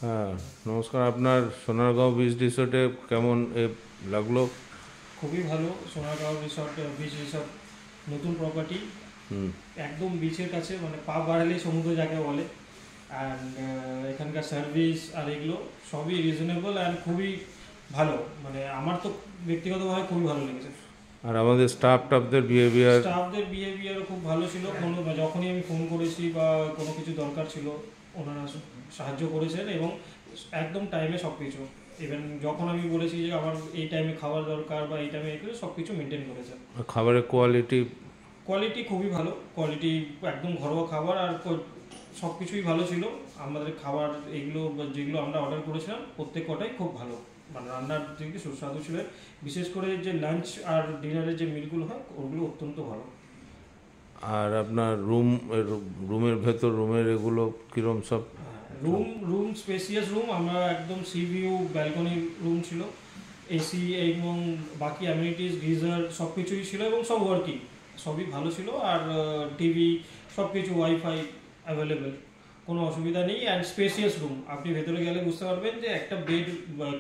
হ্যাঁ, নমস্কার। আপনার সোনারগাঁও বিচ রিসোর্টে কেমন লাগলো? খুবই ভালো। সোনারগাঁও রিসর্ট, বিচ রিসর্ট, নতুন প্রপার্টি, হুম। একদম বিচের কাছে, মানে পা বাড়ালেই সমুদ্র যাকে বলে। অ্যান্ড এখানকার সার্ভিস আর এগুলো সবই রিজনেবল অ্যান্ড খুবই ভালো। মানে আমার তো ব্যক্তিগতভাবে খুবই ভালো লেগেছে। আর আমাদের স্টাফদের বিহেভিয়ার? স্টাফদের বিহেভিয়ারও খুব ভালো ছিল। কোনো যখনই আমি ফোন করেছি বা কোনো কিছু দরকার ছিল, ওনারা সাহায্য করেছেন এবং একদম টাইমে সব কিছু। ইভেন যখন আমি বলেছি যে আমার এই টাইমে খাবার দরকার বা এই টাইমে সব কিছু মেনটেন করেছেন। খাবারের কোয়ালিটি? কোয়ালিটি খুবই ভালো। কোয়ালিটি একদম ঘরোয়া খাবার, আর সব কিছুই ভালো ছিল। আমাদের খাবার এগুলো যেগুলো আমরা অর্ডার করেছিলাম প্রত্যেক কটাই খুব ভালো, মানে রান্নার দিকে সুস্বাদু ছিল। বিশেষ করে যে লাঞ্চ আর ডিনারের যে মিলগুলো হয় ওগুলো অত্যন্ত ভালো। আর আপনার রুমের ভেতর রুমের এগুলো কীরকম সব? Room spacious room. আমরা একদম সি ভিউ ব্যালকনি রুম ছিল, এসি এবং বাকি অ্যামিনিটিস গিজার সব কিছুই ছিল এবং সব ওয়ার্কিং, সবই ভালো ছিল। আর টিভি সব কিছু, ওয়াইফাই অ্যাভেলেবেল, কোনো অসুবিধা নেই। অ্যান্ড স্পেসিয়াস রুম, আপনি ভেতরে গেলে বুঝতে পারবেন যে একটা বেড,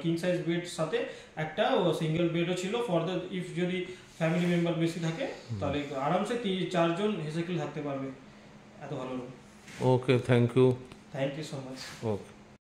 কিং সাইজ বেড সাথে একটা সিঙ্গেল বেডও ছিল ফর দ্য ইফ যদি ফ্যামিলি মেম্বার বেশি থাকে তাহলে আরামসে 4 জন হেসেকেল থাকতে পারবে। এত ভালো room. Okay, thank you. Thank you so much. Okay.